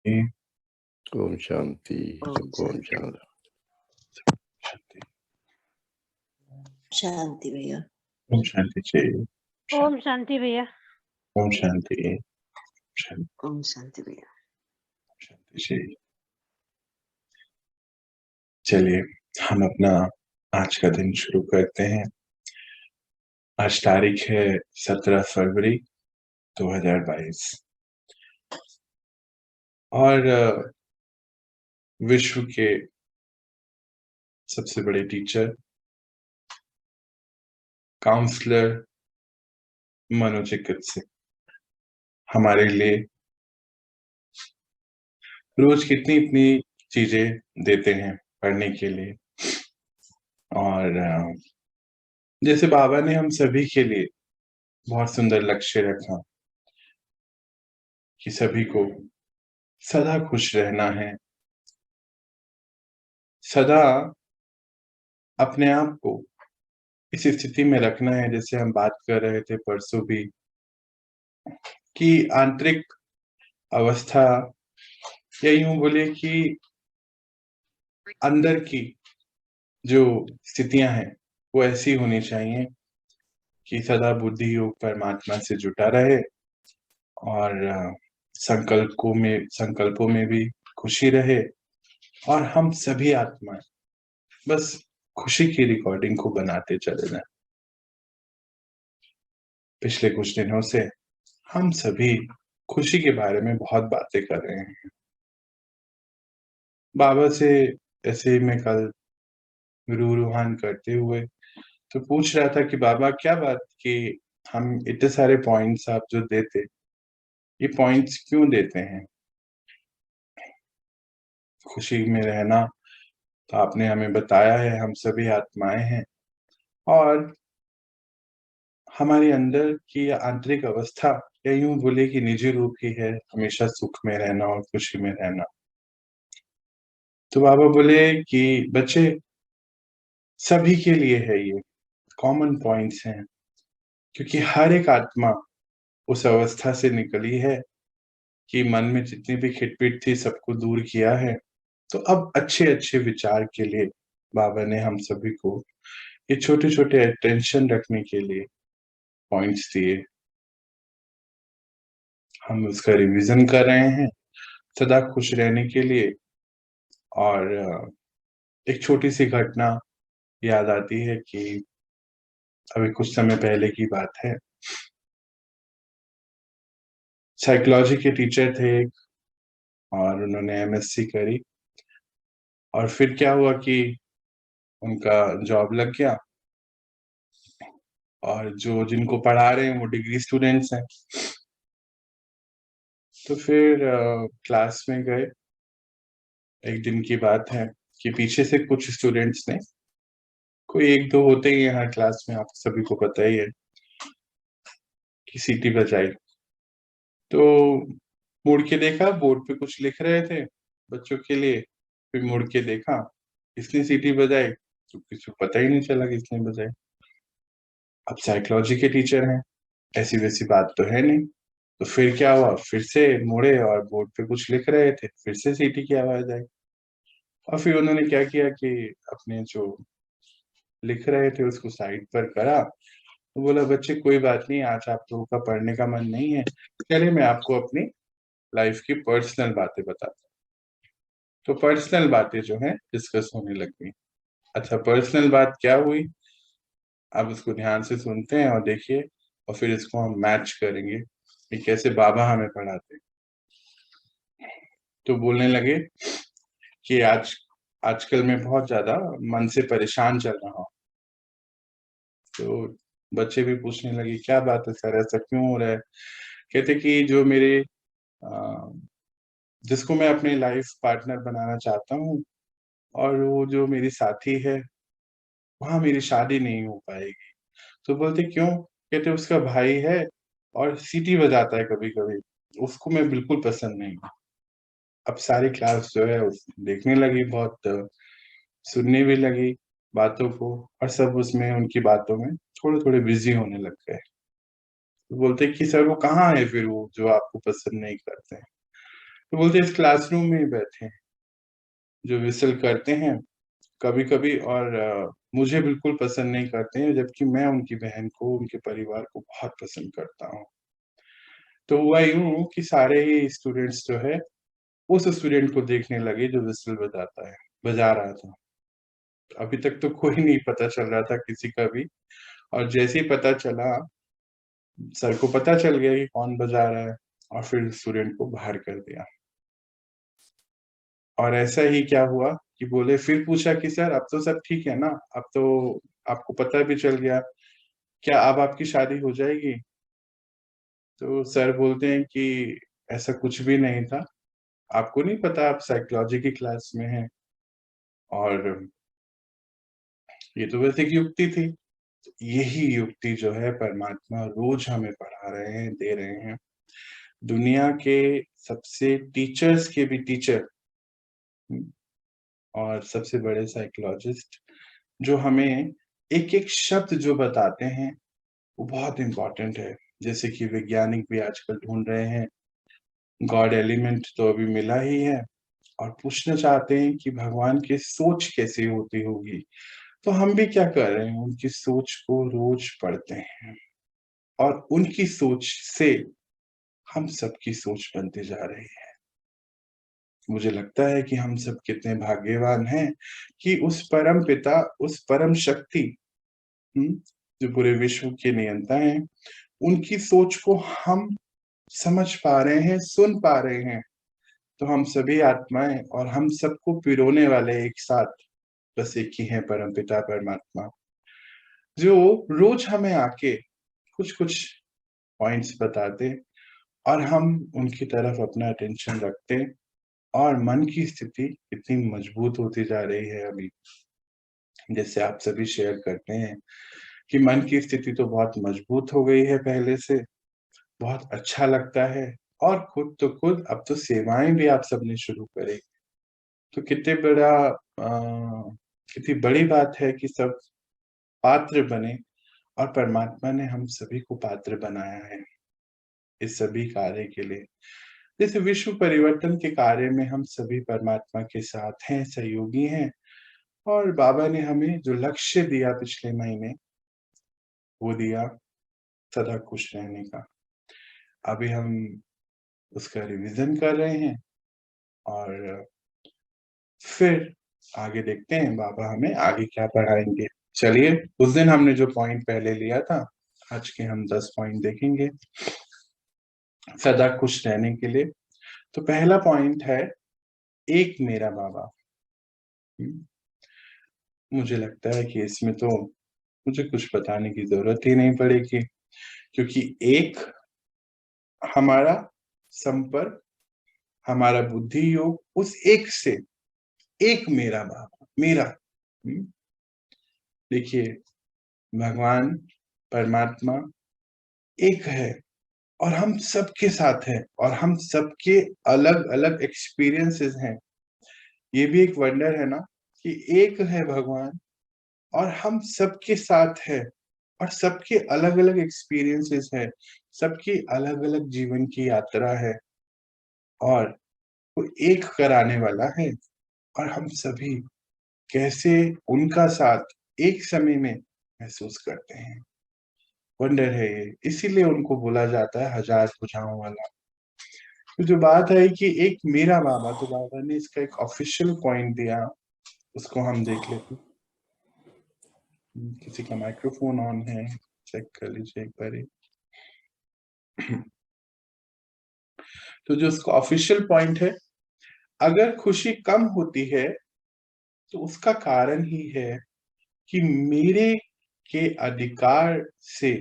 ओम शांति। ओम ओम शांति। शांति भैया। ओम शांति जी। ओम शांति भैया। ओम शांति। ओम शांति भैया। शांति जी। चलिए हम अपना आज का दिन शुरू करते हैं। आज तारीख है 17 फरवरी 2022 और विश्व के सबसे बड़े टीचर, काउंसलर, मनोचिकित्सक हमारे लिए रोज कितनी इतनी चीजें देते हैं पढ़ने के लिए। और जैसे बाबा ने हम सभी के लिए बहुत सुंदर लक्ष्य रखा कि सभी को सदा खुश रहना है, सदा अपने आप को इस स्थिति में रखना है, जैसे हम बात कर रहे थे परसों भी, कि आंतरिक अवस्था या यूं बोले कि अंदर की जो स्थितियां हैं वो ऐसी होनी चाहिए कि सदा बुद्धि योग परमात्मा से जुटा रहे और संकल्पों में भी खुशी रहे और हम सभी आत्माएं बस खुशी की रिकॉर्डिंग को बनाते चले जाएं। पिछले कुछ दिनों से हम सभी खुशी के बारे में बहुत बातें कर रहे हैं। बाबा से ऐसे ही मैं कल रूहान करते हुए तो पूछ रहा था कि बाबा क्या बात कि हम इतने सारे पॉइंट्स आप जो देते, ये पॉइंट्स क्यों देते हैं? खुशी में रहना तो आपने हमें बताया है, हम सभी आत्माएं हैं और हमारे अंदर की आंतरिक अवस्था या यूं बोले कि निजी रूप ही है हमेशा सुख में रहना और खुशी में रहना। तो बाबा बोले कि बच्चे सभी के लिए है, ये कॉमन पॉइंट्स हैं, क्योंकि हर एक आत्मा उस अवस्था से निकली है कि मन में जितनी भी खिटपिट थी सबको दूर किया है। तो अब अच्छे अच्छे विचार के लिए बाबा ने हम सभी को ये छोटे छोटे अटेंशन रखने के लिए पॉइंट्स दिए। हम उसका रिवीजन कर रहे हैं सदा खुश रहने के लिए। और एक छोटी सी घटना याद आती है कि अभी कुछ समय पहले की बात है, साइकोलॉजी के टीचर थे और उन्होंने एमएससी करी और फिर क्या हुआ कि उनका जॉब लग गया और जो जिनको पढ़ा रहे हैं वो डिग्री स्टूडेंट्स हैं। तो फिर क्लास में गए, एक दिन की बात है कि पीछे से कुछ स्टूडेंट्स ने, कोई एक दो होते ही हैं हर क्लास में, आप सभी को पता ही है, कि सीटी बजाई। तो मुड़ के देखा, बोर्ड पे कुछ लिख रहे थे बच्चों के लिए, फिर मुड़ के देखा किसने सीटी बजाई, तो किसी को पता ही नहीं चला किसने बजाई। अब साइकोलॉजी के टीचर हैं, ऐसी वैसी बात तो है नहीं। तो फिर क्या हुआ, फिर से मुड़े और बोर्ड पे कुछ लिख रहे थे, फिर से सीटी की आवाज आई। और फिर उन्होंने क्या किया कि अपने जो लिख रहे थे उसको साइड पर करा, तो बोला बच्चे कोई बात नहीं, आज आप लोगों का पढ़ने का मन नहीं है, चलिए मैं आपको अपनी लाइफ की पर्सनल बातें बताता हूँ। तो पर्सनल बातें जो है डिस्कस होने लग गई। अच्छा, पर्सनल बात क्या हुई, आप इसको ध्यान से सुनते हैं और देखिए, और फिर इसको हम मैच करेंगे कि कैसे बाबा हमें पढ़ाते। तो बोलने लगे कि आजकल मैं बहुत ज्यादा मन से परेशान चल रहा हूँ। तो बच्चे भी पूछने लगे क्या बात है सर, ऐसा क्यों हो रहा है? कहते कि जो मेरे जिसको मैं अपने लाइफ पार्टनर बनाना चाहता हूँ और वो जो मेरी साथी है, वहां मेरी शादी नहीं हो पाएगी। तो बोलते क्यों? कहते उसका भाई है और सीटी बजाता है कभी कभी, उसको मैं बिल्कुल पसंद नहीं हूँ। अब सारी क्लास जो है देखने लगी, बहुत सुनने भी लगी बातों को, और सब उसमें उनकी बातों में थोड़े थोड़े बिजी होने लग गए। तो बोलते कि सर वो कहाँ है फिर, वो जो आपको पसंद नहीं करते हैं? तो बोलते इस क्लासरूम में ही बैठे हैं, जो विसल करते हैं कभी-कभी और मुझे बिल्कुल पसंद नहीं करते हैं, जबकि मैं उनकी बहन को, उनके परिवार को बहुत पसंद करता हूँ। तो हुआ यूँ कि सारे ही स्टूडेंट्स जो है, उस स्टूडेंट को देखने लगे जो विसल बजा रहा था। अभी तक तो कोई नहीं पता चल रहा था किसी का भी, और जैसे ही पता चला, सर को पता चल गया कि कौन बजा रहा है और फिर स्टूडेंट को बाहर कर दिया। और ऐसा ही क्या हुआ कि बोले, फिर पूछा कि सर अब तो सब ठीक है ना? अब तो आपको पता भी चल गया, क्या अब आपकी शादी हो जाएगी? तो सर बोलते हैं कि ऐसा कुछ भी नहीं था, आपको नहीं पता आप साइकोलॉजी की क्लास में हैं और ये तो बस एक युक्ति थी। यही युक्ति जो है परमात्मा रोज हमें पढ़ा रहे हैं, दे रहे हैं। दुनिया के सबसे टीचर्स के भी टीचर और सबसे बड़े साइकोलॉजिस्ट जो हमें एक-एक शब्द जो बताते हैं, वो बहुत इम्पोर्टेंट है। जैसे कि वैज्ञानिक भी आजकल ढूँढ रहे हैं, गॉड एलिमेंट तो अभी मिला ही है और पूछना चाहते हैं कि भगवान की सोच कैसी होती होगी। तो हम भी क्या कर रहे हैं, उनकी सोच को रोज पढ़ते हैं और उनकी सोच से हम सबकी सोच बनती जा रही है। मुझे लगता है कि हम सब कितने भाग्यवान हैं कि उस परमपिता, उस परम शक्ति हुँ, जो पूरे विश्व के नियंता हैं, उनकी सोच को हम समझ पा रहे हैं, सुन पा रहे हैं। तो हम सभी आत्माएँ और हम सबको पिरोने वाले एक साथ बस एक ही हैं परमपिता परमात्मा, जो रोज़ हमें आके कुछ-कुछ पॉइंट्स बताते और हम उनकी तरफ अपना अटेंशन रखते और मन की स्थिति इतनी मजबूत होती जा रही है अभी। जैसे आप सभी शेयर करते हैं कि मन की स्थिति तो बहुत मजबूत हो गई है पहले से, बहुत अच्छा लगता है और खुद तो खुद अब तो सेवाएँ भी आप सबने शुरू करी। तो कितनी बड़ी बात है कि सब पात्र बने और परमात्मा ने हम सभी को पात्र बनाया है, इस सभी कार्य के लिए। जैसे विश्व परिवर्तन के कार्य में हम सभी परमात्मा के साथ हैं, सहयोगी हैं और बाबा ने हमें जो लक्ष्य दिया पिछले महीने, वो दिया सदा खुश रहने का। अभी हम उसका रिविज़न कर रहे हैं और फिर आगे देखते हैं बाबा हमें आगे क्या पढ़ाएँगे। चलिए, उस दिन हमने जो पॉइंट पहले लिया था, आज के हम 10 पॉइंट देखेंगे, सदा खुश रहने के लिए। तो पहला पॉइंट है, एक मेरा बाबा। हुँ, मुझे लगता है कि इसमें तो मुझे कुछ बताने की ज़रूरत ही नहीं पड़ेगी, क्योंकि एक हमारा संपर्क, हमारा बुद्धि योग उस एक से, एक मेरा बाबा, मेरा। हुँ, देखिए भगवान, परमात्मा एक है और हम सबके साथ हैं और हम सबके अलग-अलग एक्सपीरियंसेस हैं। ये भी एक वंडर है ना कि एक है भगवान और हम सबके साथ हैं और सबके अलग-अलग एक्सपीरियंसेस हैं, सबकी अलग-अलग जीवन की यात्रा है और वो एक कराने वाला है और हम सभी कैसे उनका साथ एक समय में महसूस करते हैं। वंडर है ये, इसीलिए उनको बोला जाता है हज़ार भुजाओं वाला। तो जो बात है कि एक मेरा बाबा, तो बाबा ने इसका एक ऑफ़िशियल पॉइंट दिया, उसको हम देख लेते हैं। किसी का माइक्रोफ़ोन ऑन है, चेक कर लीजिए एक बारी। तो जो उसका ऑफ़िशियल पॉइंट है, अगर खुशी कम होती है, तो उसका कारण ही है कि मेरे के अधिकार से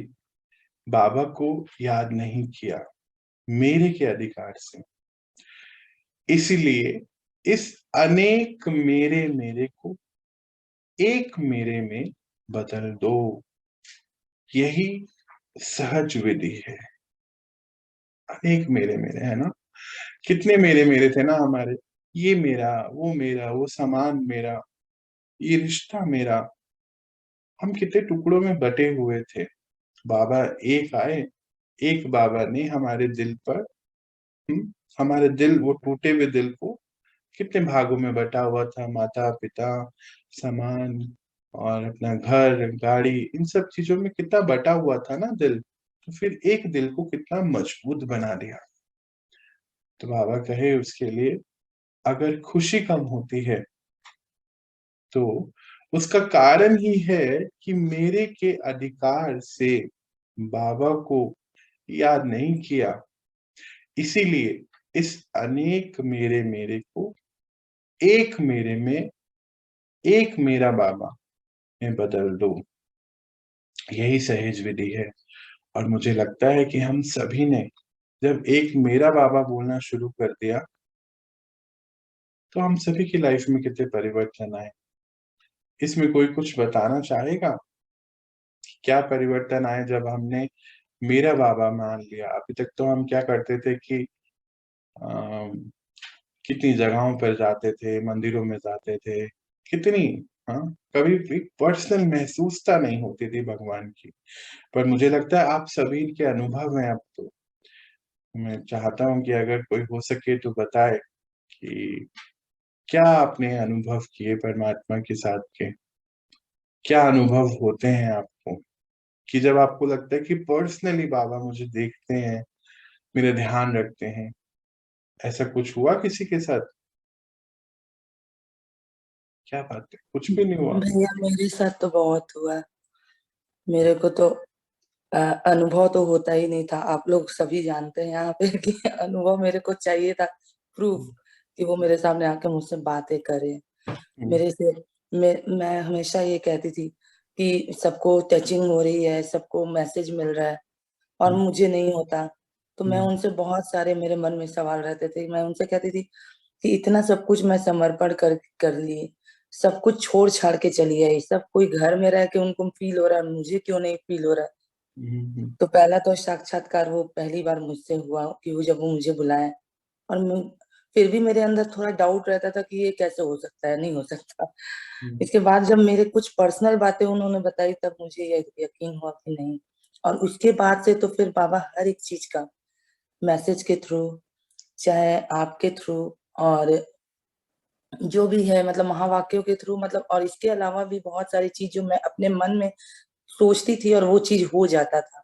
बाबा को याद नहीं किया, मेरे के अधिकार से। इसीलिए इस अनेक मेरे को एक मेरे में बदल दो, यही सहज विधि है। अनेक मेरे, है ना? कितने मेरे थे ना हमारे, ये मेरा, वो सामान मेरा, ये रिश्ता मेरा, हम कितने टुकड़ों में बँटे हुए थे। बाबा एक आए, एक बाबा ने हमारे दिल पर हमारे दिल, वो टूटे हुए दिल को कितने भागों में बटा हुआ था, माता पिता, सामान और अपना घर गाड़ी, इन सब चीजों में कितना बटा हुआ था ना दिल। तो फिर एक दिल को कितना मजबूत बना दिया। तो बाबा कहे उसके लिए अगर खुशी कम होती है तो उसका कारण ही है कि मेरे के अधिकार से बाबा को याद नहीं किया। इसीलिए इस अनेक मेरे मेरे को एक मेरे में, एक मेरा बाबा में बदल दो। यही सहज विधि है। और मुझे लगता है कि हम सभी ने जब एक मेरा बाबा बोलना शुरू कर दिया तो हम सभी की लाइफ में कितने परिवर्तन आए। इसमें कोई कुछ बताना चाहेगा? क्या परिवर्तन आए जब हमने मेरा बाबा मान लिया? अभी तक तो हम क्या करते थे कि कितनी जगहों पर जाते थे, मंदिरों में जाते थे, कितनी, हाँ, कभी भी पर्सनल महसूसता नहीं होती थी भगवान की। पर मुझे लगता है आप सभी के अनुभव हैं अब तो। मैं चाहता हूँ कि अगर कोई हो सके तो बताए कि क्या आपने अनुभव किए परमात्मा के साथ के? क्या अनुभव होते हैं आपको कि जब आपको लगता है कि पर्सनली बाबा मुझे देखते हैं, मेरा ध्यान रखते हैं? ऐसा कुछ हुआ किसी के साथ? क्या बात है, कुछ भी नहीं हुआ? भैया मेरे साथ तो बहुत हुआ। मेरे को तो अनुभव तो होता ही नहीं था। आप लोग सभी जानते हैं यहाँ पे कि अनुभव मेरे को चाहिए था, प्रूफ कि वो मेरे सामने आके मुझसे बातें करे। मेरे से मैं हमेशा ये कहती थी कि सबको टचिंग हो रही है, सबको मैसेज मिल रहा है और मुझे नहीं होता। तो मैं उनसे बहुत सारे मेरे मन में सवाल रहते थे। मैं उनसे कहती थी कि इतना सब कुछ मैं समर्पण कर ली, सब कुछ छोड़-छाड़ के चली आई। सब कोई घर में रह के उनको फ़ील हो रहा है, मुझे क्यों नहीं फ़ील हो रहा है? तो पहला तो साक्षात्कार वो पहली बार मुझसे हुआ कि वो जब वो मुझे बुलाए और मैं फिर भी मेरे अंदर थोड़ा डाउट रहता था कि ये कैसे हो सकता है, नहीं हो सकता। इसके बाद जब मेरे कुछ पर्सनल बातें उन्होंने बताई तब मुझे ये यकीन हुआ कि नहीं। और उसके बाद से तो फिर बाबा हर एक चीज़ का मैसेज के थ्रू, चाहे आपके थ्रू और जो भी है मतलब महावाक्यों के थ्रू मतलब और इसके अलावा भी बहुत सारी चीज़ जो मैं अपने मन में सोचती थी और वो चीज़ हो जाता था।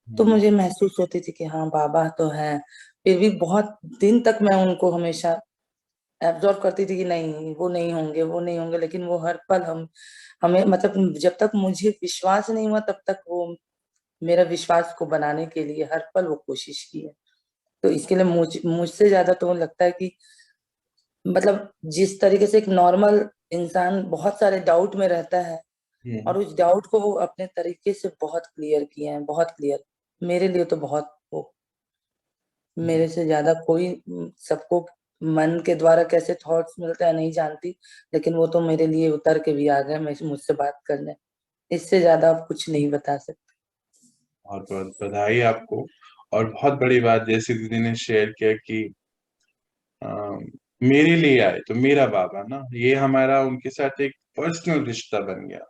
तो मुझे महसूस होती थी कि हाँ, बाबा तो हैं। फिर भी बहुत दिन तक मैं उनको हमेशा एब्ज़ॉर्ब करती थी कि नहीं, वो नहीं होंगे, वो नहीं होंगे, लेकिन वो हर पल हमें मतलब जब तक मुझे विश्वास नहीं हुआ तब तक वो मेरा विश्वास को बनाने के लिए हर पल वो कोशिश की है। तो इसके लिए मुझसे ज़्यादा तो लगता है कि मतलब जिस तरीके से एक नॉर्मल इंसान बहुत सारे डाउट में रहता है और उस डाउट को वो अपने तरीके से बहुत क्लियर किए हैं, बहुत क्लियर। मेरे लिए तो बहुत वो मेरे से ज़्यादा कोई सबको मन के द्वारा कैसे थॉट्स मिलते हैं नहीं जानती, लेकिन वो तो मेरे लिए उतर के भी आ गए मुझसे बात करने। इससे ज़्यादा अब कुछ नहीं बता सकते। बहुत-बहुत बधाई आपको। और बहुत बड़ी बात जैसे दीदी ने शेयर किया कि अ, मेरे लिए आए तो मेरा बाबा ना, ये हमारा उनके साथ एक पर्सनल रिश्ता बन गया।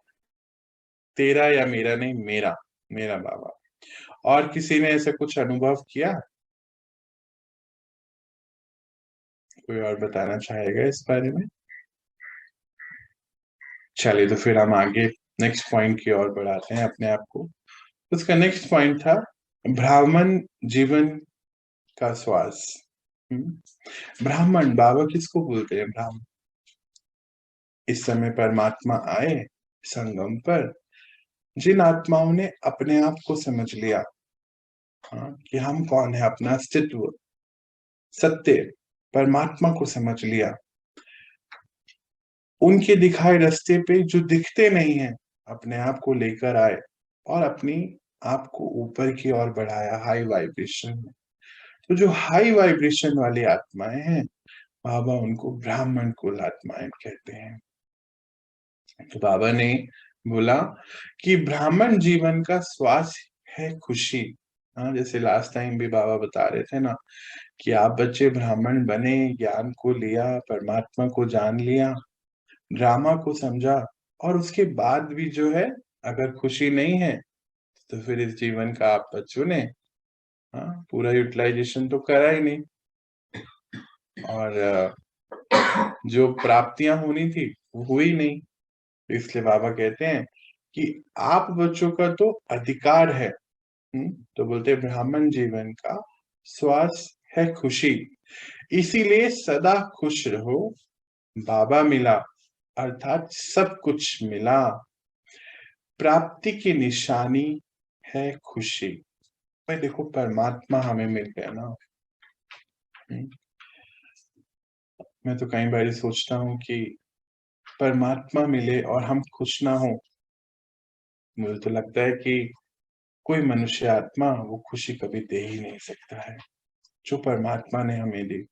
तेरा या मेरा नहीं, मेरा, मेरा बाबा। और किसी ने ऐसा कुछ अनुभव किया? कोई और बताना चाहेगा इस बारे में? चलिए तो फिर हम आगे नेक्स्ट पॉइंट की ओर बढ़ाते हैं अपने आप को। उसका नेक्स्ट पॉइंट था ब्राह्मण जीवन का श्वास। ब्राह्मण बाबा किसको बोलते हैं? ब्राह्मण। इस समय परमात्मा आए संगम पर, जिन आत्माओं ने अपने आप को समझ लिया, हाँ, कि हम कौन है, अपना अस्तित्व, सत्य, परमात्मा को समझ लिया, उनके दिखाए रास्ते पे जो दिखते नहीं है अपने आप को लेकर आए और अपनी आप को ऊपर की ओर बढ़ाया हाई वाइब्रेशन में। तो जो हाई वाइब्रेशन वाली आत्माएं हैं, बाबा उनको ब्राह्मण कुल आत्माएं कहते हैं। तो बाबा ने बोला कि ब्राह्मण जीवन का श्वास है खुशी। हाँ, जैसे लास्ट टाइम भी बाबा बता रहे थे ना कि आप बच्चे ब्राह्मण बने, ज्ञान को लिया, परमात्मा को जान लिया, ड्रामा को समझा, और उसके बाद भी जो है अगर खुशी नहीं है तो फिर इस जीवन का आप बच्चों ने, हाँ, पूरा यूटिलाइजेशन तो करा ही नहीं। और जो प्राप्तियां होनी थी वो हुई नहीं। इसलिए बाबा कहते हैं कि आप बच्चों का तो अधिकार है। तो बोलते हैं ब्राह्मण जीवन का श्वास है खुशी, इसीलिए सदा खुश रहो। बाबा मिला अर्थात सब कुछ मिला, प्राप्ति की निशानी है खुशी। भाई देखो, परमात्मा हमें मिल गया ना। मैं तो कई बार सोचता हूँ कि परमात्मा मिले और हम खुश ना हो। मुझे तो लगता है कि कोई मनुष्य आत्मा वो खुशी कभी दे ही नहीं सकता है जो परमात्मा ने हमें दी।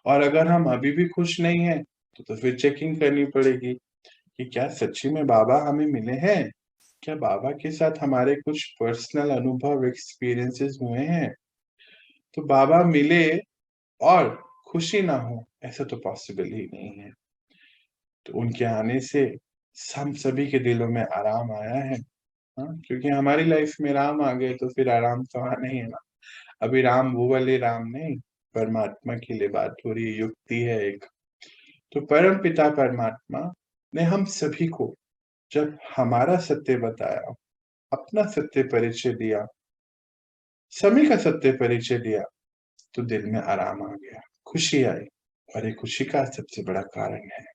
और अगर हम अभी भी खुश नहीं हैं तो फिर चेकिंग करनी पड़ेगी कि क्या सच्ची में बाबा हमें मिले हैं, क्या बाबा के साथ हमारे कुछ पर्सनल अनुभव एक्सपीरियंसेस हुए हैं। तो बाबा मिले और खुशी ना हो ऐसा तो पॉसिबल ही नहीं है। तो उनके आने से हम सभी के दिलों में आराम आया है। क्योंकि हमारी लाइफ में राम आ गए तो फिर आराम तो आना ही है ना। अभी राम वो वाले राम नहीं, परमात्मा के लिए बात हो रही है, युक्ति है एक। तो परम पिता परमात्मा ने हम सभी को जब हमारा सत्य बताया, अपना सत्य परिचय दिया, सभी का सत्य परिचय दिया, तो दिल में आराम आ गया, खुशी आई। और ये खुशी का सबसे बड़ा कारण है।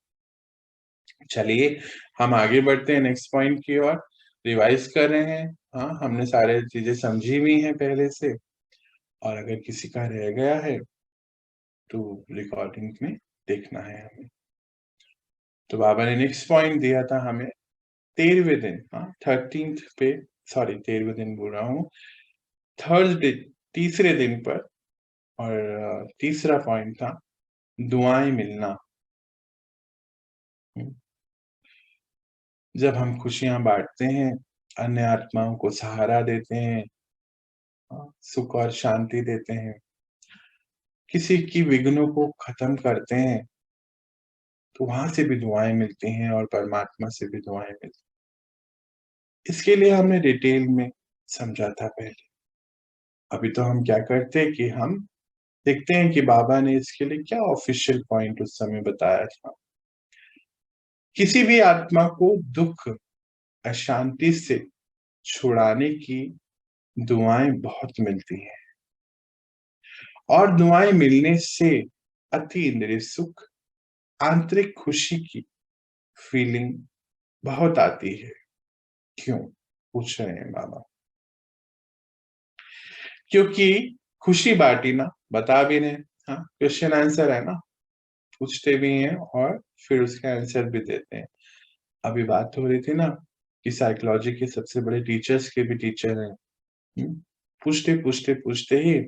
चलिए हम आगे बढ़ते हैं नेक्स्ट पॉइंट की ओर। रिवाइज कर रहे हैं। हाँ, हमने सारे चीजें समझी हुई हैं पहले से, और अगर किसी का रह गया है तो रिकॉर्डिंग में देखना है हमें। तो बाबा ने नेक्स्ट पॉइंट दिया था हमें 13वें दिन, 13th पे, सॉरी 13वें दिन बोल रहा हूँ, थर्सडे, तीसरे दिन पर। और तीसरा पॉइंट था दुआएं मिलना। जब हम खुशियां बांटते हैं, अन्य आत्माओं को सहारा देते हैं, सुख और शांति देते हैं, किसी की विघ्नों को खत्म करते हैं, तो वहां से भी दुआएं मिलती हैं और परमात्मा से भी दुआएं मिलती हैं। इसके लिए हमने डिटेल में समझा था पहले। अभी तो हम क्या करते हैं कि हम देखते हैं कि बाबा ने इसके लिए क्या ऑफिशियल पॉइंट उस समय बताया था। किसी भी आत्मा को दुख अशांति से छुड़ाने की दुआएं बहुत मिलती हैं, और दुआएं मिलने से अति इंद्रिय सुख, आंतरिक खुशी की फीलिंग बहुत आती है। क्यों पूछ रहे हैं बाबा? क्योंकि खुशी बांटी ना, बता भी रहे। क्वेश्चन आंसर है ना, पूछते भी हैं और फिर उसका आंसर भी देते हैं। अभी बात हो रही थी ना कि साइकोलॉजी के सबसे बड़े टीचर्स के भी टीचर हैं। पूछते पूछते पूछते ही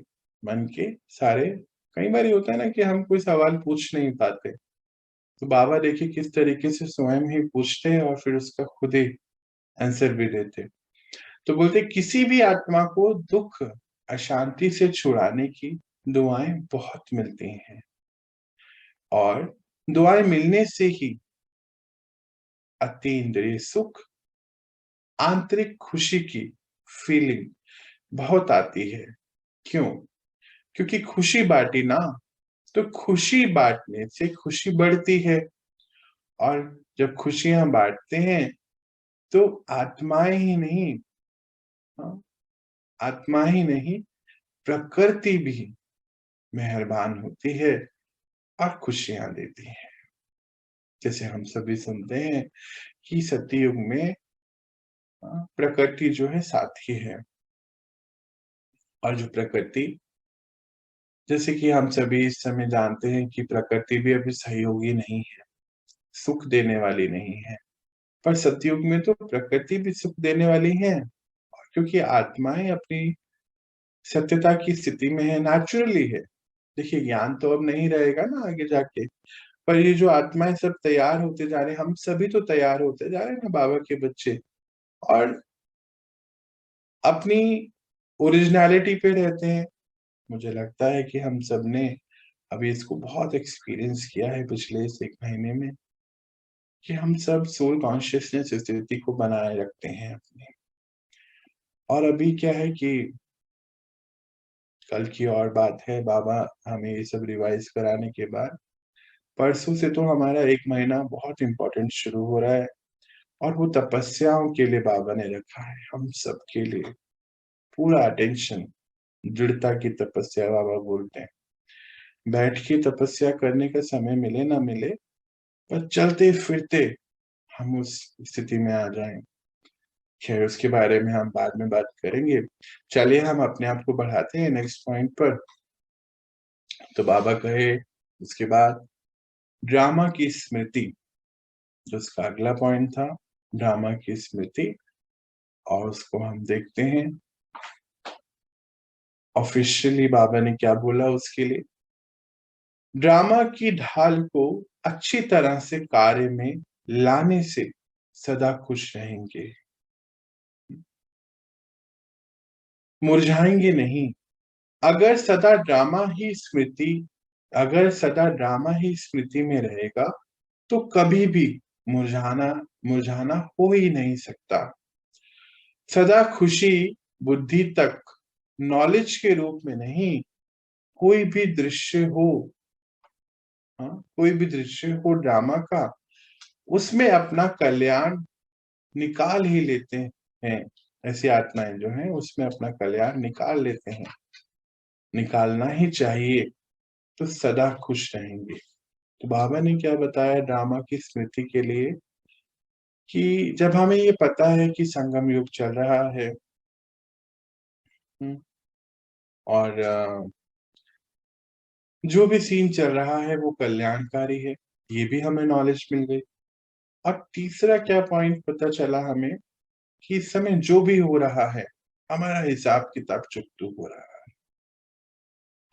मन के सारे, कई बार होता है ना कि हम कोई सवाल पूछ नहीं पाते, तो बाबा देखिए किस तरीके से स्वयं ही पूछते हैं और फिर उसका खुद ही आंसर भी देते। तो बोलते किसी भी आत्मा को दुख अशांति से छुड़ाने की दुआएं बहुत मिलती हैं, और दुआएं मिलने से ही अतीन्द्रिय सुख, आंतरिक खुशी की फीलिंग बहुत आती है। क्यों? क्योंकि खुशी बांटी ना, तो खुशी बांटने से खुशी बढ़ती है, और जब खुशियां बांटते हैं तो आत्माएं ही नहीं, आत्मा ही नहीं, प्रकृति भी मेहरबान होती है और खुशियां देती है। जैसे हम सभी सुनते हैं कि सतयुग में प्रकृति जो है साथी है, और जो प्रकृति, जैसे कि हम सभी इस समय जानते हैं कि प्रकृति भी अभी सहयोगी नहीं है, सुख देने वाली नहीं है। पर सतयुग में तो प्रकृति भी सुख देने वाली है, क्योंकि आत्माएं अपनी सत्यता की स्थिति में है, नेचुरली है। देखिए ज्ञान तो अब नहीं रहेगा ना आगे जाके, पर ये जो आत्माएं सब तैयार होते जा रहे हैं, हम सभी तो तैयार होते जा रहे हैं ना बाबा के बच्चे, और अपनी ओरिजिनलिटी पे रहते हैं। मुझे लगता है कि हम सब ने अभी इसको बहुत एक्सपीरियंस किया है पिछले इस 1 महीने में, कि हम सब सोल कॉन्शियसनेस स्थिति को बनाए रखते हैं अपने। और अभी क्या है कि कल की और बात है, बाबा हमें ये सब रिवाइज कराने के बाद परसों से तो हमारा 1 महीना बहुत इम्पोर्टेंट शुरू हो रहा है, और वो तपस्याओं के लिए बाबा ने रखा है हम सबके लिए। पूरा अटेंशन, दृढ़ता की तपस्या बाबा बोलते हैं। बैठ के तपस्या करने का समय मिले ना मिले, पर चलते फिरते हम उस स्थिति में आ जाएं। खैर, उसके बारे में हम बाद में बात करेंगे। चलिए हम अपने आप को बढ़ाते हैं नेक्स्ट पॉइंट पर। तो बाबा कहे उसके बाद ड्रामा की स्मृति, जो उसका अगला पॉइंट था, ड्रामा की स्मृति, और उसको हम देखते हैं ऑफिशियली बाबा ने क्या बोला उसके लिए। ड्रामा की ढाल को अच्छी तरह से कार्य में लाने से सदा खुश रहेंगे, मुरझाएंगे नहीं। अगर सदा ड्रामा ही स्मृति में रहेगा तो कभी भी मुरझाना हो ही नहीं सकता। सदा खुशी बुद्धि तक नॉलेज के रूप में नहीं, कोई भी दृश्य हो ड्रामा का, उसमें अपना कल्याण निकाल ही लेते हैं। ऐसी आत्माएं जो हैं उसमें अपना कल्याण निकाल लेते हैं, निकालना ही चाहिए, तो सदा खुश रहेंगे। तो बाबा ने क्या बताया ड्रामा की स्मृति के लिए, कि जब हमें ये पता है कि संगम युग चल रहा है, और जो भी सीन चल रहा है वो कल्याणकारी है, ये भी हमें नॉलेज मिल गई। और तीसरा क्या पॉइंट पता चला हमें, कि इस समय जो भी हो रहा है हमारा हिसाब किताब चुकतू हो रहा है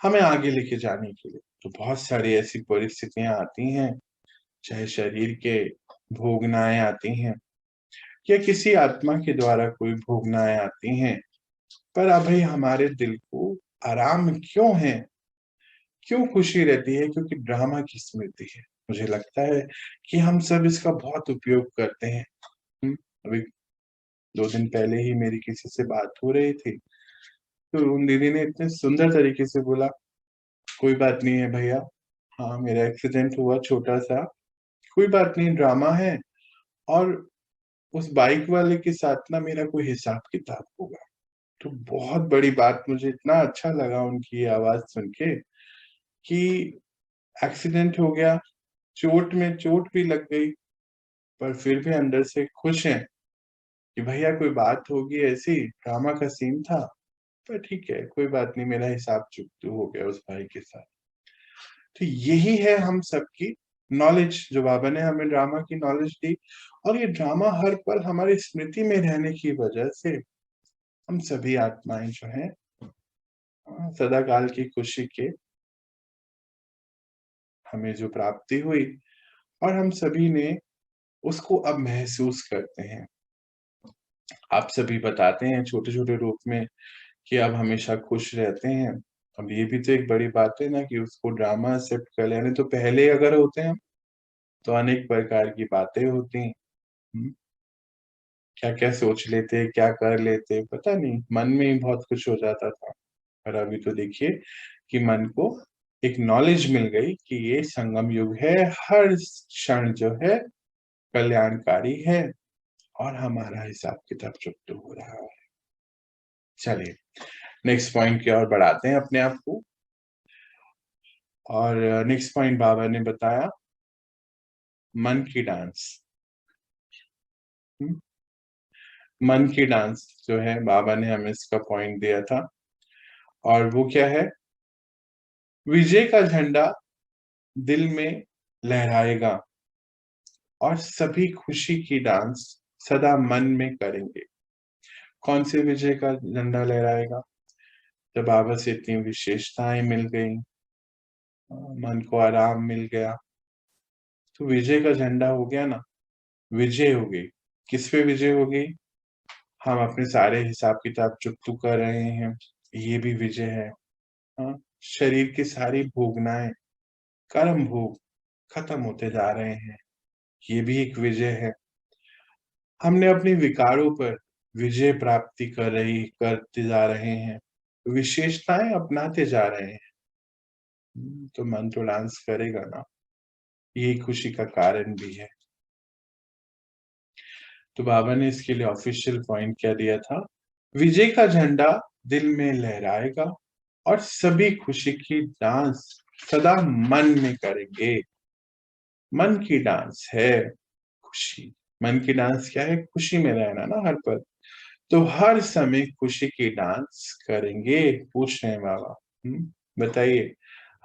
हमें आगे लेके जाने के लिए। तो बहुत सारी ऐसी परिस्थितियां आती हैं, चाहे शरीर के भोगनाएं आती हैं या किसी आत्मा के द्वारा कोई भोगनाएं आती हैं, पर अभी हमारे दिल को आराम क्यों है, क्यों खुशी रहती है? क्योंकि ड्रामा की स्मृति है। मुझे लगता है कि हम सब इसका बहुत उपयोग करते हैं। अभी 2 दिन पहले ही मेरी किसी से बात हो रही थी, तो उन दीदी ने इतने सुंदर तरीके से बोला, कोई बात नहीं है भैया, हाँ मेरा एक्सीडेंट हुआ छोटा सा, कोई बात नहीं, ड्रामा है, और उस बाइक वाले के साथ ना मेरा कोई हिसाब किताब होगा। तो बहुत बड़ी बात, मुझे इतना अच्छा लगा उनकी ये आवाज सुन के, कि एक्सीडेंट हो गया, चोट भी लग गई, पर फिर भी अंदर से खुश हैं कि भैया कोई बात होगी ऐसी, ड्रामा का सीन था, पर ठीक है, कोई बात नहीं, मेरा हिसाब चुकतू हो गया उस भाई के साथ। तो यही है हम सबकी नॉलेज, जो बाबा ने हमें ड्रामा की नॉलेज दी, और ये ड्रामा हर पल हमारी स्मृति में रहने की वजह से हम सभी आत्माएं जो हैं सदा काल की खुशी के हमें जो प्राप्ति हुई, और हम सभी ने उसको अब महसूस करते हैं। आप सभी बताते हैं छोटे छोटे रूप में कि आप हमेशा खुश रहते हैं। अब ये भी तो एक बड़ी बात है ना, कि उसको ड्रामा एक्सेप्ट कर लेने। तो पहले अगर होते हैं तो अनेक प्रकार की बातें होती, क्या क्या सोच लेते, क्या कर लेते, पता नहीं, मन में ही बहुत कुछ हो जाता था। और अभी तो देखिए कि मन को एक नॉलेज मिल गई कि ये संगम युग है, हर क्षण जो है कल्याणकारी है, और हमारा हिसाब किताब चुकता हो रहा है। चलिए नेक्स्ट पॉइंट की ओर बढ़ाते हैं अपने आप को। और नेक्स्ट पॉइंट बाबा ने बताया मन की डांस। मन की डांस जो है, बाबा ने हमें इसका पॉइंट दिया था, और वो क्या है, विजय का झंडा दिल में लहराएगा, और सभी खुशी की डांस सदा मन में करेंगे। कौन से विजय का झंडा लहराएगा? जब बाबा से इतनी विशेषताएं मिल गई, मन को आराम मिल गया, तो विजय का झंडा हो गया ना, विजय हो गई। किस पे विजय हो गई? हम अपने सारे हिसाब किताब चुकतू कर रहे हैं, ये भी विजय है। हाँ, शरीर की सारी भोगनाएं, कर्म भोग खत्म होते जा रहे हैं, ये भी एक विजय है। हमने अपने विकारों पर विजय प्राप्ति करते जा रहे हैं, विशेषताएं अपनाते जा रहे हैं, तो मन तो डांस करेगा ना, यही खुशी का कारण भी है। तो बाबा ने इसके लिए ऑफिशियल पॉइंट क्या दिया था, विजय का झंडा दिल में लहराएगा और सभी खुशी की डांस सदा मन में करेंगे। मन की डांस है खुशी, मन की डांस क्या है, खुशी में रहना ना हर पल, तो हर समय खुशी की डांस करेंगे। पूछ रहे हैं बाबा, बताइए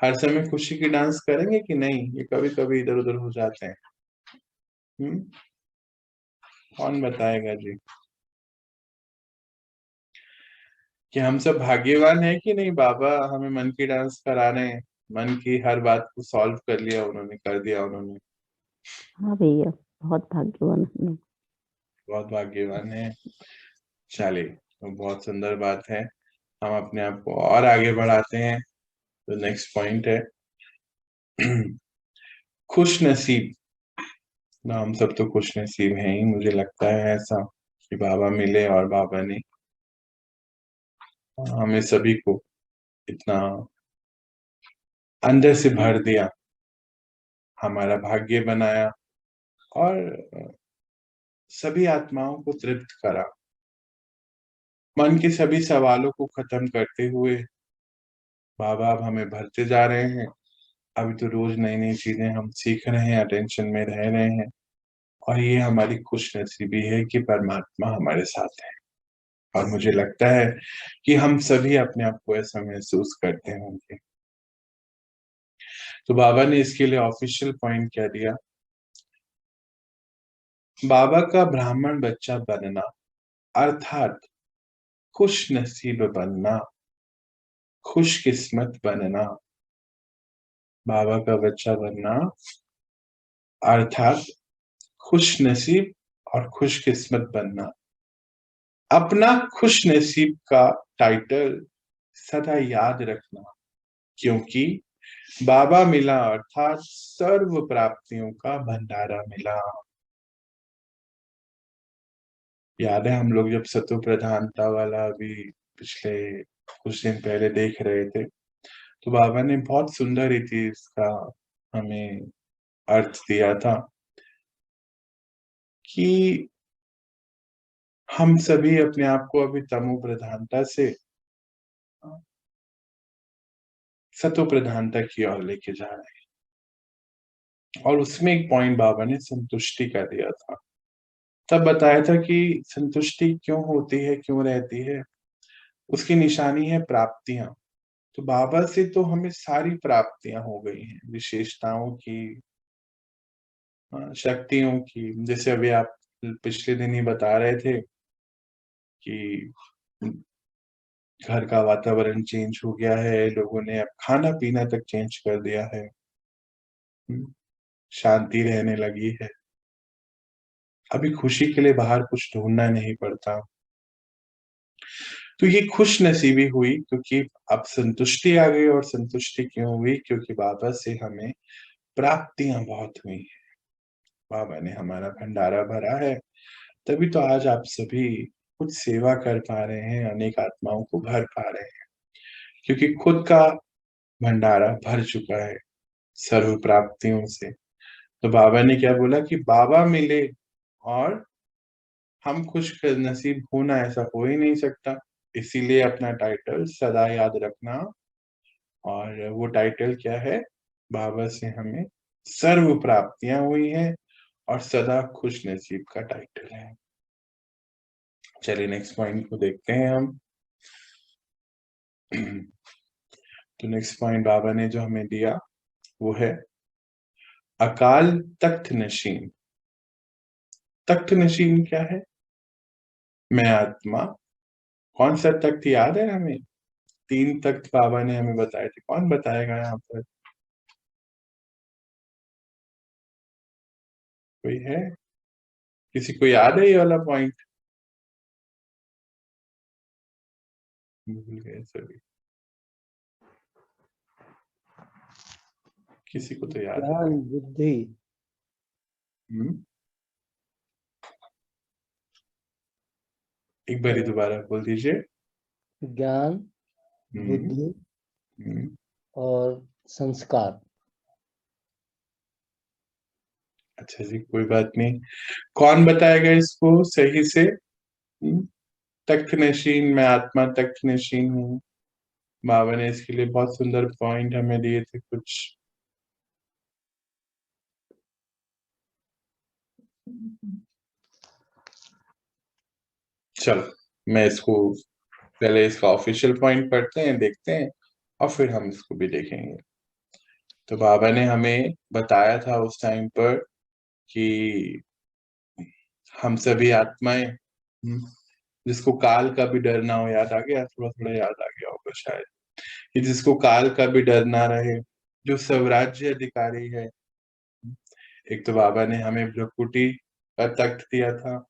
हर समय खुशी की डांस करेंगे कि नहीं, ये कभी कभी इधर उधर हो जाते हैं। कौन बताएगा जी कि हम सब भाग्यवान है कि नहीं, बाबा हमें मन की डांस करा रहे हैं, मन की हर बात को सॉल्व कर लिया उन्होंने, कर दिया उन्होंने। हाँ भैया, बहुत भाग्यवान हम लोग। बहुत भाग्यवान है। चलिए, तो बहुत सुंदर बात है, हम अपने आप को और आगे बढ़ाते हैं। तो नेक्स्ट पॉइंट है खुश नसीब ना। हम सब तो खुश नसीब हैं ही, मुझे लगता है ऐसा कि बाबा मिले और बाबा ने हमें सभी को इतना अंदर से भर दिया, हमारा भाग्य बनाया और सभी आत्माओं को तृप्त करा। मन के सभी सवालों को खत्म करते हुए बाबा अब हमें भरते जा रहे हैं। अभी तो रोज नई नई चीजें हम सीख रहे हैं, अटेंशन में रह रहे हैं, और ये हमारी खुश नसीबी है कि परमात्मा हमारे साथ है। और मुझे लगता है कि हम सभी अपने आप को ऐसा महसूस करते होंगे। तो बाबा ने इसके लिए ऑफिशियल पॉइंट क्या दिया, बाबा का ब्राह्मण बच्चा बनना अर्थात खुश नसीब बनना, खुशकिस्मत बनना। बाबा का बच्चा बनना अर्थात खुश नसीब और खुशकिस्मत बनना। अपना खुश नसीब का टाइटल सदा याद रखना, क्योंकि बाबा मिला अर्थात सर्व प्राप्तियों का भंडारा मिला। याद है हम लोग जब सतो प्रधानता वाला अभी पिछले कुछ दिन पहले देख रहे थे, तो बाबा ने बहुत सुंदर रीति इसका हमें अर्थ दिया था कि हम सभी अपने आप को अभी तमो प्रधानता से सतो प्रधानता की ओर लेके जा रहे हैं। और उसमें एक पॉइंट बाबा ने संतुष्टि का दिया था, तब बताया था कि संतुष्टि क्यों होती है, क्यों रहती है, उसकी निशानी है प्राप्तियां। तो बाबा से तो हमें सारी प्राप्तियां हो गई हैं, विशेषताओं की, शक्तियों की। जैसे अभी आप पिछले दिन ही बता रहे थे कि घर का वातावरण चेंज हो गया है, लोगों ने अब खाना पीना तक चेंज कर दिया है, शांति रहने लगी है, अभी खुशी के लिए बाहर कुछ ढूंढना नहीं पड़ता। तो ये खुश नसीबी हुई क्योंकि अब संतुष्टि आ गई। और संतुष्टि क्यों हुई, क्योंकि बाबा से हमें प्राप्तियां बहुत हुई हैं, बाबा ने हमारा भंडारा भरा है, तभी तो आज आप सभी कुछ सेवा कर पा रहे हैं, अनेक आत्माओं को भर पा रहे हैं, क्योंकि खुद का भंडारा भर चुका है सर्व प्राप्तियों से। तो बाबा ने क्या बोला कि बाबा मिले और हम खुश नसीब होना, ऐसा हो ही नहीं सकता। इसीलिए अपना टाइटल सदा याद रखना। और वो टाइटल क्या है, बाबा से हमें सर्व प्राप्तियां हुई हैं और सदा खुश नसीब का टाइटल है। चलिए नेक्स्ट पॉइंट को देखते हैं हम। तो नेक्स्ट पॉइंट बाबा ने जो हमें दिया वो है अकाल तख्त नशीन। तख्त नशीन क्या है, मैं आत्मा। कौन सा तख्त याद है हमें, 3 तख्त बाबा ने हमें बताए थे, कौन बताएगा यहाँ पर, कोई है, किसी को याद है ये वाला पॉइंट, भूल गए सभी, किसी को तो याद है। ज्ञान बुद्धि एक बार दोबारा बोल दीजिए। ज्ञान बुद्धि और संस्कार। अच्छा जी, कोई बात नहीं। कौन बताएगा इसको सही से? तख्त नशीन, मैं आत्मा तख्त नशीन हूँ। बाबा ने इसके लिए बहुत सुंदर पॉइंट हमें दिए थे कुछ। चलो, मैं इसको पहले इसका ऑफिशियल पॉइंट पढ़ते हैं, देखते हैं, और फिर हम इसको भी देखेंगे। तो बाबा ने हमें बताया था उस टाइम पर कि हम सभी आत्माएं, जिसको काल का भी डर ना हो, याद आ गया? थोड़ा थोड़ा याद आ गया होगा शायद, कि जिसको काल का भी डर ना रहे, जो स्वराज्य अधिकारी है। एक तो बाबा ने हमें भ्रकुटी का तख्त दिया था,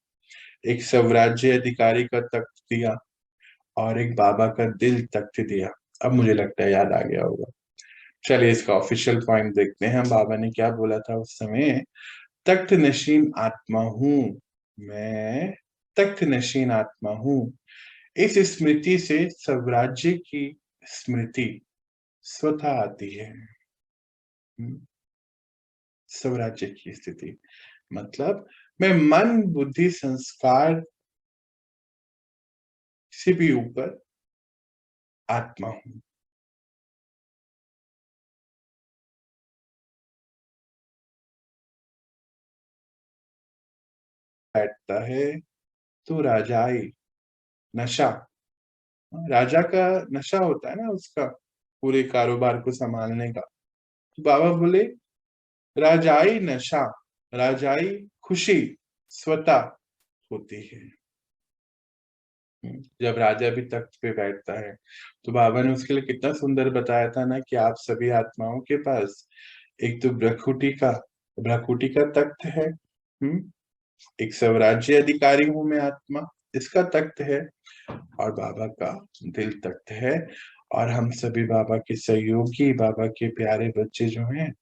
एक स्वराज्य अधिकारी का तख्त दिया, और एक बाबा का दिल तख्त दिया। अब मुझे लगता है याद आ गया होगा। चलिए इसका ऑफिशियल पॉइंट देखते हैं, हम बाबा ने क्या बोला था उस समय। तख्त नशीन आत्मा हूं मैं, तख्त नशीन आत्मा हूं। इस स्मृति से स्वराज्य की स्मृति स्वतः आती है। स्वराज्य की स्थिति मतलब मैं मन बुद्धि संस्कार से भी ऊपर आत्मा हूं। बैठता है तो राजाई नशा, राजा का नशा होता है ना उसका, पूरे कारोबार को संभालने का। तो बाबा बोले राजाई नशा, राजाई खुशी स्वतः होती है। जब राजा भी तख्त पे बैठता है, तो बाबा ने उसके लिए कितना सुंदर बताया था ना, कि आप सभी आत्माओं के पास एक तो भ्रकुटी का तख्त है, एक स्वराज्य अधिकारी हूं मैं आत्मा, इसका तख्त है, और बाबा का दिल तख्त है। और हम सभी बाबा के सहयोगी, बाबा के प्यारे बच्चे जो हैं,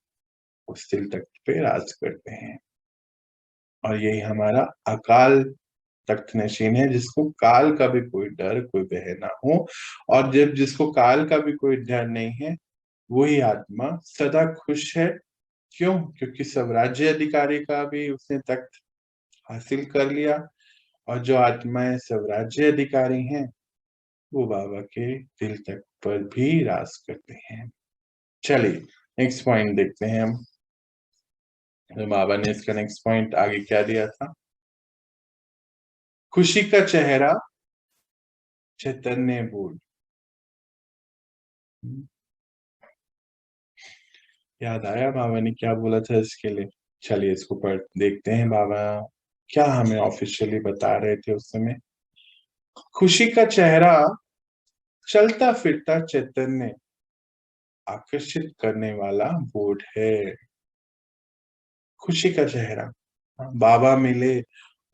उस दिल तख्त पे राज करते हैं। और यही हमारा अकाल तख्त नशीन है, जिसको काल का भी कोई डर, कोई भय ना हो। और जब जिसको काल का भी कोई डर नहीं है, वही आत्मा सदा खुश है। क्यों? क्योंकि स्वराज्य अधिकारी का भी उसने तख्त हासिल कर लिया, और जो आत्माएं स्वराज्य अधिकारी हैं, वो बाबा के दिल तक पर भी राज करते हैं। चलिए नेक्स्ट पॉइंट देखते हैं हम। तो बाबा ने इसका नेक्स्ट पॉइंट आगे क्या दिया था? खुशी का चेहरा चैतन्य बोल। याद आया बाबा ने क्या बोला था इसके लिए? चलिए इसको पढ़ देखते हैं बाबा क्या हमें ऑफिशियली बता रहे थे उस समय। खुशी का चेहरा चलता फिरता चैतन्य आकर्षित करने वाला बोर्ड है। खुशी का चेहरा, बाबा मिले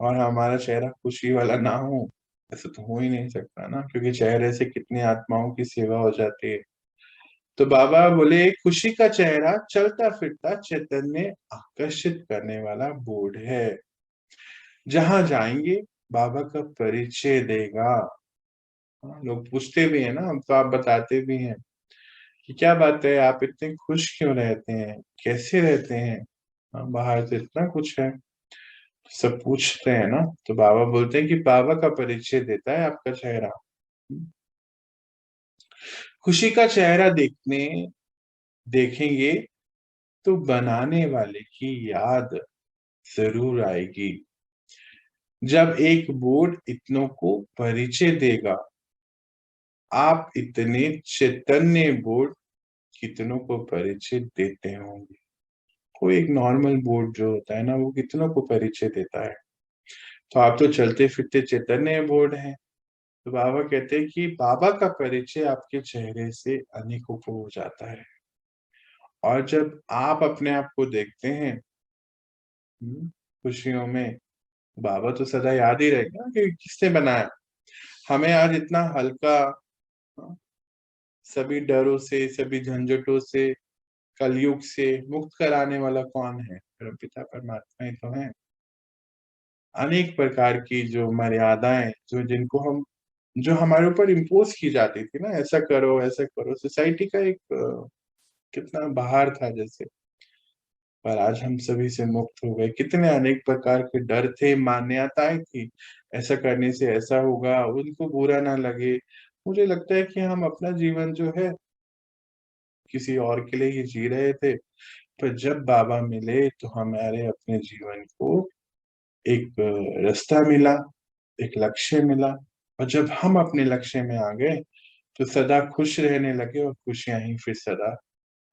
और हमारा चेहरा खुशी वाला ना हो, ऐसा तो हो ही नहीं सकता ना, क्योंकि चेहरे से कितनी आत्माओं की सेवा हो जाती है। तो बाबा बोले खुशी का चेहरा चलता फिरता चैतन्य आकर्षित करने वाला बोर्ड है। जहां जाएंगे बाबा का परिचय देगा। लोग पूछते भी हैं ना, हम तो आप बताते भी हैं कि क्या बात है, आप इतने खुश क्यों रहते हैं, कैसे रहते हैं, बाहर तो इतना कुछ है, सब पूछते हैं ना। तो बाबा बोलते हैं कि बाबा का परिचय देता है आपका चेहरा। खुशी का चेहरा देखेंगे तो बनाने वाले की याद जरूर आएगी। जब एक बोर्ड इतनों को परिचय देगा, आप इतने चैतन्य बोर्ड कितनों को परिचय देते होंगे। कोई एक नॉर्मल बोर्ड जो होता है ना, वो कितनों को परिचय देता है। तो आप तो चलते फिरते चैतन्य बोर्ड हैं। तो बाबा कहते हैं कि बाबा का परिचय आपके चेहरे से अनेकों को हो जाता है। और जब आप अपने आप को देखते हैं खुशियों में, बाबा तो सदा याद ही रहेगा कि किसने बनाया हमें आज इतना हल्का, सभी डरों से, सभी झंझटों से, कलयुग से मुक्त कराने वाला कौन है? परमपिता परमात्मा ही तो है। अनेक प्रकार की जो मर्यादाएं, जो जिनको हम जो हमारे ऊपर इम्पोज की जाती थी ना, ऐसा करो ऐसा करो, सोसाइटी का एक कितना बाहर था जैसे। पर आज हम सभी से मुक्त हो गए। कितने अनेक प्रकार के डर थे, मान्यताएं थी, ऐसा करने से ऐसा होगा, उनको बुरा ना लगे। मुझे लगता है कि हम अपना जीवन जो है किसी और के लिए ही जी रहे थे। पर जब बाबा मिले तो हमारे अपने जीवन को एक रास्ता मिला, एक लक्ष्य मिला। और जब हम अपने लक्ष्य में आ गए तो सदा खुश रहने लगे, और खुशियां ही फिर सदा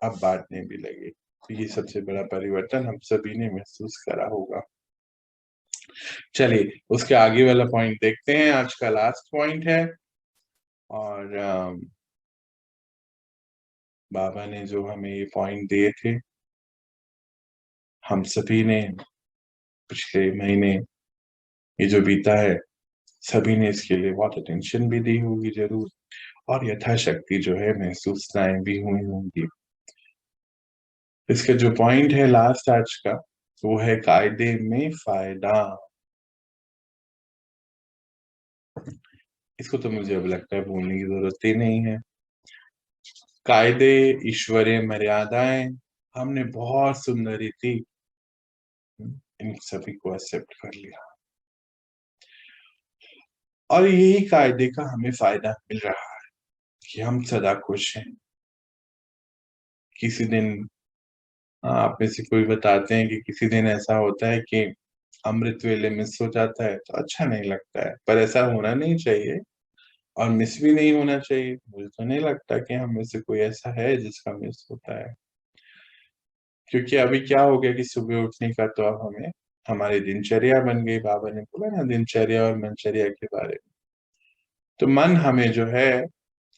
अब बांटने भी लगे। तो ये सबसे बड़ा परिवर्तन हम सभी ने महसूस करा होगा। चलिए उसके आगे वाला पॉइंट देखते हैं, आज का लास्ट पॉइंट है। और बाबा ने जो हमें ये पॉइंट दिए थे, हम सभी ने पिछले महीने ये जो बीता है, सभी ने इसके लिए बहुत अटेंशन भी दी होगी जरूर, और यथाशक्ति जो है महसूसताएं भी हुई होंगी। इसका जो पॉइंट है लास्ट आज का, वो है कायदे में फायदा। इसको तो मुझे अब लगता है बोलने की जरूरत ही नहीं है। कायदे, ईश्वरीय मर्यादाएं, हमने बहुत सुंदर रीति इन सभी को एक्सेप्ट कर लिया, और यही कायदे का हमें फायदा मिल रहा है कि हम सदा खुश हैं। किसी दिन आप में से कोई बताते हैं कि किसी दिन ऐसा होता है कि अमृत वेले मिस हो जाता है, तो अच्छा नहीं लगता है। पर ऐसा होना नहीं चाहिए, और मिस भी नहीं होना चाहिए। मुझे तो नहीं लगता कि हम में से कोई ऐसा है जिसका मिस होता है। क्योंकि अभी क्या हो गया कि सुबह उठने का तो अब हमें हमारी दिनचर्या बन गई। बाबा ने बोला ना दिनचर्या और मनचर्या के बारे में। तो मन हमें जो है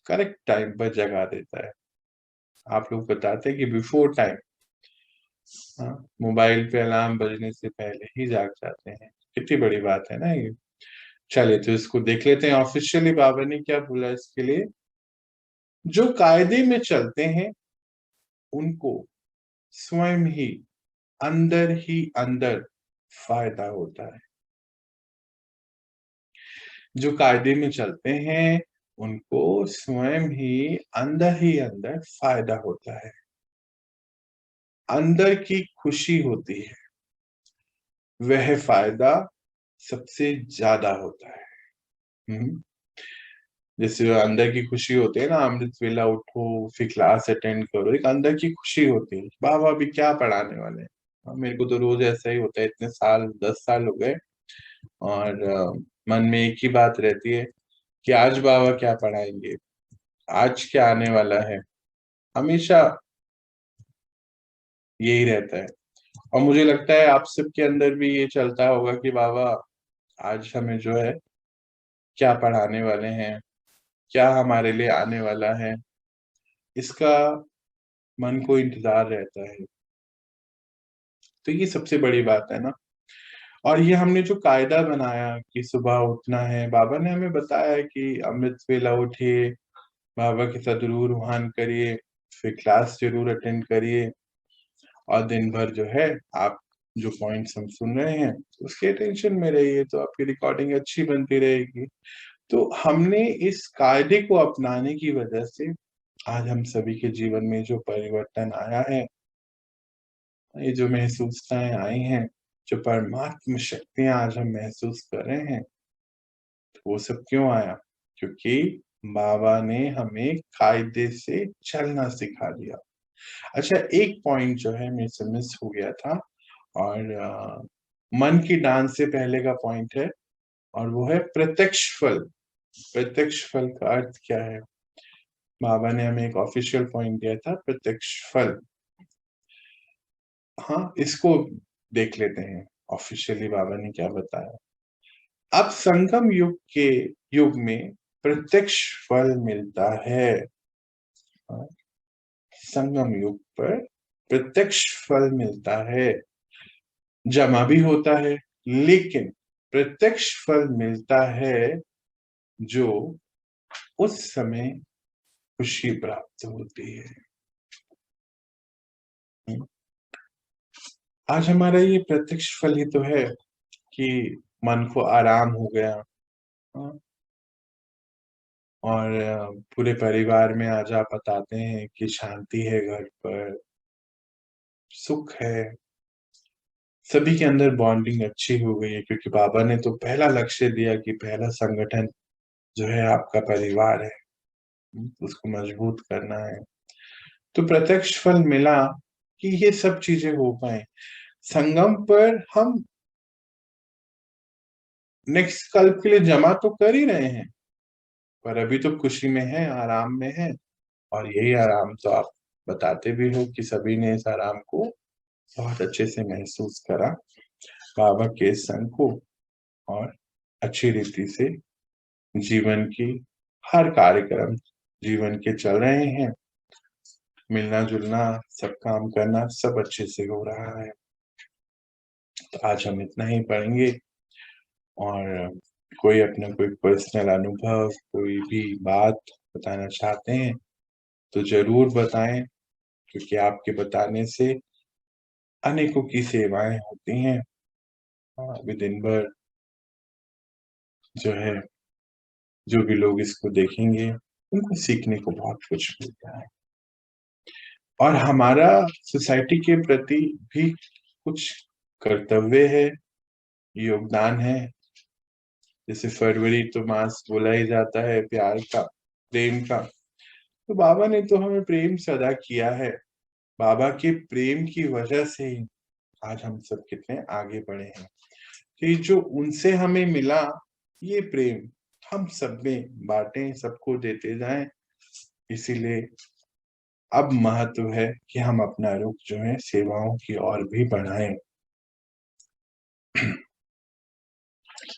करेक्ट टाइम पर जगा देता है। आप लोग बताते हैं कि बिफोर टाइम, मोबाइल पे अलार्म बजने से पहले ही जाग जाते हैं। कितनी बड़ी बात है ना ये। चलिए तो इसको देख लेते हैं ऑफिशियली बाबा ने क्या बोला इसके लिए। जो कायदे में चलते हैं उनको स्वयं ही अंदर फायदा होता है। जो कायदे में चलते हैं उनको स्वयं ही अंदर फायदा होता है, अंदर की खुशी होती है, वह फायदा सबसे ज्यादा होता है। जैसे अंदर की खुशी होती है ना, अमृत वेला उठो फिर क्लास अटेंड करो, एक अंदर की खुशी होती है। बाबा अभी क्या पढ़ाने वाले हैं। मेरे को तो रोज ऐसा ही होता है, इतने साल 10 साल हो गए, और मन में एक ही बात रहती है कि आज बाबा क्या पढ़ाएंगे, आज क्या आने वाला है। हमेशा यही रहता है। और मुझे लगता है आप सबके अंदर भी ये चलता होगा कि बाबा आज हमें जो है क्या पढ़ाने वाले हैं, क्या हमारे लिए आने वाला है, इसका मन को इंतजार रहता है। तो ये सबसे बड़ी बात है ना। और ये हमने जो कायदा बनाया कि सुबह उठना है, बाबा ने हमें बताया है कि अमृत वेला उठिए, बाबा के साथ जरूर रूहान करिए, फिर क्लास जरूर अटेंड करिए, और दिन भर जो है आप जो पॉइंट्स हम सुन रहे हैं उसके टेंशन में रहिए, तो आपकी रिकॉर्डिंग अच्छी बनती रहेगी। तो हमने इस कायदे को अपनाने की वजह से आज हम सभी के जीवन में जो परिवर्तन आया है, ये जो महसूसताएं आई हैं, जो परमात्म शक्तियां आज हम महसूस कर रहे हैं, तो वो सब क्यों आया? क्योंकि बाबा ने हमें कायदे से चलना सिखा दिया। अच्छा, एक पॉइंट जो है मेरे से मिस हो गया था, और मन की डांस से पहले का पॉइंट है, और वो है प्रत्यक्ष फल। प्रत्यक्ष फल का अर्थ क्या है? बाबा ने हमें एक ऑफिशियल पॉइंट दिया था, प्रत्यक्ष फल। हाँ, इसको देख लेते हैं ऑफिशियली बाबा ने क्या बताया। अब संगम युग में प्रत्यक्ष फल मिलता है। हाँ, संगम युग पर प्रत्यक्ष फल मिलता है। जमा भी होता है, लेकिन प्रत्यक्ष फल मिलता है जो उस समय खुशी प्राप्त होती है। आज हमारा ये प्रत्यक्ष फल ही तो है कि मन को आराम हो गया, और पूरे परिवार में आज आप बताते हैं कि शांति है, घर पर सुख है, सभी के अंदर बॉन्डिंग अच्छी हो गई है, क्योंकि बाबा ने तो पहला लक्ष्य दिया कि पहला संगठन जो है आपका परिवार है, उसको मजबूत करना है। तो प्रत्यक्ष फल मिला कि ये सब चीजें हो पाए। संगम पर हम नेक्स्ट कल्प के लिए जमा तो कर ही रहे हैं, पर अभी तो खुशी में है, आराम में है, और यही आराम तो आप बताते भी हो कि सभी ने इस आराम को बहुत अच्छे से महसूस करा बाबा के संग को, और अच्छी रीति से जीवन की हर कार्यक्रम जीवन के चल रहे हैं, मिलना जुलना सब काम करना सब अच्छे से हो रहा है। तो आज हम इतना ही पढ़ेंगे, और कोई अपना कोई पर्सनल अनुभव, कोई भी बात बताना चाहते हैं तो जरूर बताएं, क्योंकि आपके बताने से अनेकों की सेवाएं होती हैं। अभी दिन भर जो है, जो भी लोग इसको देखेंगे उनको सीखने को बहुत कुछ मिलता है, और हमारा सोसाइटी के प्रति भी कुछ कर्तव्य है, योगदान है। जैसे फरवरी तो मास बोला ही जाता है प्यार का, प्रेम का, तो बाबा ने तो हमें प्रेम सदा किया है। बाबा के प्रेम की वजह से ही आज हम सब कितने आगे बढ़े हैं, कि जो उनसे हमें मिला ये प्रेम हम सब में बांटें, सबको देते जाएं। इसीलिए अब महत्व है कि हम अपना रुख जो है सेवाओं की ओर भी बढ़ाएं।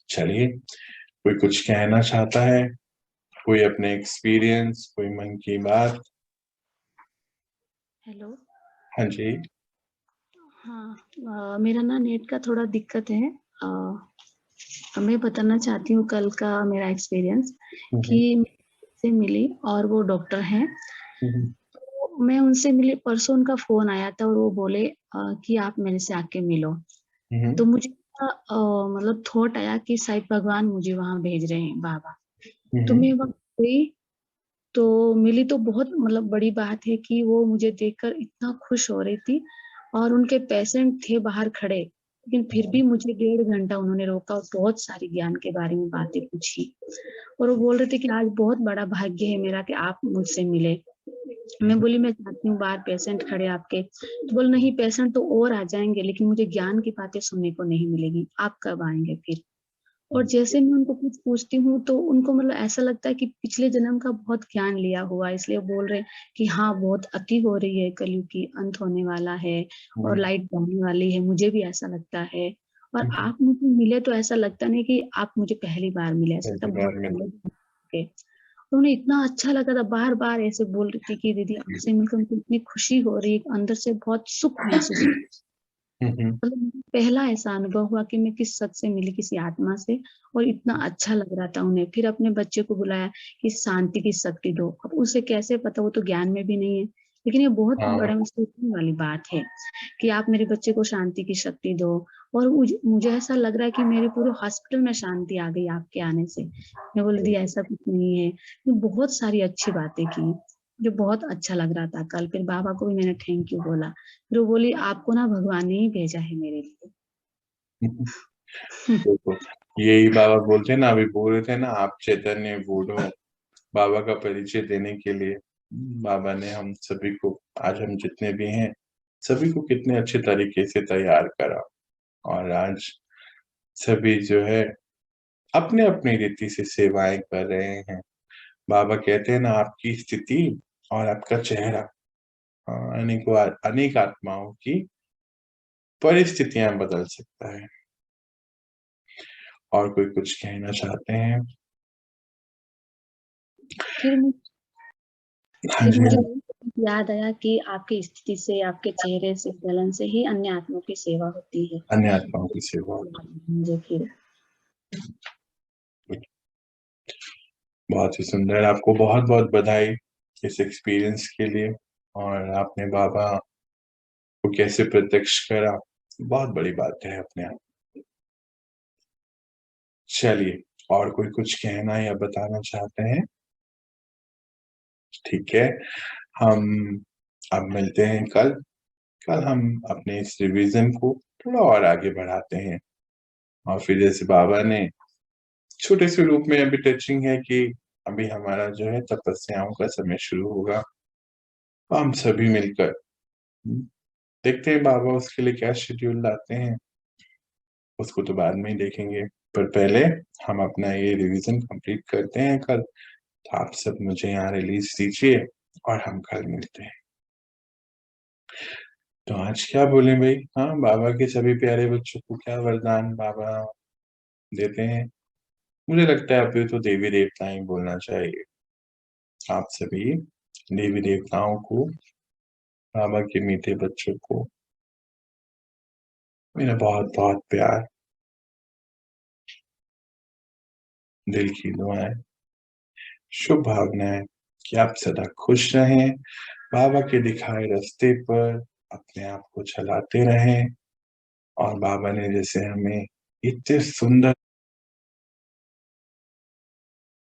चलिए, कोई कुछ कहना चाहता है, कोई अपने एक्सपीरियंस, कोई मन की बात? हेलो। हाँ जी। हाँ, मेरा ना नेट का थोड़ा दिक्कत है। मैं बताना चाहती हूँ कल का मेरा एक्सपीरियंस कि से मिली, और वो डॉक्टर हैं। तो मैं उनसे मिली परसों, उनका फोन आया था और वो बोले कि आप मेरे से आके मिलो। तो मुझे मतलब थॉट आया कि शायद भगवान मुझे वहां भेज रहे हैं, बाबा। तो मैं वहां गई, तो मिली, तो बहुत मतलब बड़ी बात है कि वो मुझे देखकर इतना खुश हो रही थी, और उनके पेशेंट थे बाहर खड़े, लेकिन फिर भी मुझे 1.5 घंटा उन्होंने रोका और बहुत सारी ज्ञान के बारे में बातें पूछी। और वो बोल रहे थे कि आज बहुत बड़ा भाग्य है मेरा कि आप मुझसे मिले। मैं बोली मैं चाहती हूँ, बाहर पेशेंट खड़े आपके। तो बोले नहीं, पेशेंट तो और आ जाएंगे, लेकिन मुझे ज्ञान की बातें सुनने को नहीं मिलेगी, आप कब आएंगे फिर। और जैसे मैं उनको कुछ पूछती हूँ तो उनको मतलब ऐसा लगता है कि पिछले जन्म का बहुत ज्ञान लिया हुआ, इसलिए बोल रहे हैं कि हाँ बहुत अति हो रही है, कलयुग की अंत होने वाला है और लाइट जाने वाली है, मुझे भी ऐसा लगता है। और आप मुझे मिले तो ऐसा लगता नहीं कि आप मुझे पहली बार मिले, ऐसा लगता बहुत पहले के। तो उन्हें इतना अच्छा लगा था, बार बार ऐसे बोल रही थी कि दीदी आपसे मिलकर मुझे इतनी खुशी हो रही है, अंदर से बहुत सुख महसूस। मतलब पहला ऐसा अनुभव हुआ कि मैं किस सच से मिली, किसी आत्मा से, और इतना अच्छा लग रहा था उन्हें। फिर अपने बच्चे को बुलाया कि शांति की शक्ति दो। अब उसे कैसे पता, वो तो ज्ञान में भी नहीं है, लेकिन ये बहुत बड़ा सोचने वाली बात है कि आप मेरे बच्चे को शांति की शक्ति दो। और मुझे ऐसा लग रहा है कि मेरे पूरे हॉस्पिटल में शांति आ गई आपके आने से। मैं बोल दी ऐसा कुछ नहीं है, बहुत सारी अच्छी बातें की, जो बहुत अच्छा लग रहा था कल। फिर बाबा को भी मैंने थैंक यू बोला। फिर वो बोली आपको ना भगवान ने ही भेजा है मेरे लिए। देखो, यही बाबा बोलते हैं ना, अभी बोल रहे थे ना आप चैतन्य बूढ़ो, बाबा का परिचय देने के लिए बाबा ने हम सभी को, आज हम जितने भी हैं सभी को कितने अच्छे तरीके से तैयार करा, और आज सभी जो है अपने अपनी रीति से सेवाएं कर रहे हैं। बाबा कहते हैं ना, आपकी स्थिति और आपका चेहरा अनेक आत्माओं की परिस्थितियां बदल सकता है। और कोई कुछ कहना चाहते हैं? फिर मुझे याद आया कि आपकी स्थिति से, आपके चेहरे से, जलन से ही अन्य आत्माओं की सेवा होती है। अन्य आत्माओं की सेवा। मुझे फिर बहुत ही सुंदर, आपको बहुत बहुत बधाई इस एक्सपीरियंस के लिए, और आपने बाबा को कैसे प्रत्यक्ष करा, बहुत बड़ी बात है अपने आप। चलिए, और कोई कुछ कहना या बताना चाहते हैं? ठीक है, हम अब मिलते हैं कल। कल हम अपने इस रिवीजन को थोड़ा और आगे बढ़ाते हैं, और फिर जैसे बाबा ने छोटे से रूप में अभी टचिंग है कि अभी हमारा जो है तपस्याओं का समय शुरू होगा, तो हम सभी मिलकर देखते हैं बाबा उसके लिए क्या शेड्यूल लाते हैं, उसको तो बाद में ही देखेंगे। पर पहले हम अपना ये रिवीजन कंप्लीट करते हैं कल। तो आप सब मुझे यहाँ रिलीज दीजिए और हम कल मिलते हैं। तो आज क्या बोले भाई? हाँ, बाबा के सभी प्यारे बच्चों को क्या वरदान बाबा देते हैं? मुझे लगता है अभी तो देवी देवता ही बोलना चाहिए। आप सभी देवी देवताओं को, बाबा के मीठे बच्चों को मेरा बहुत बहुत प्यार, दिल की दुआएं, शुभ भावनाएं कि आप सदा खुश रहें, बाबा के दिखाए रास्ते पर अपने आप को चलाते रहें, और बाबा ने जैसे हमें इतने सुंदर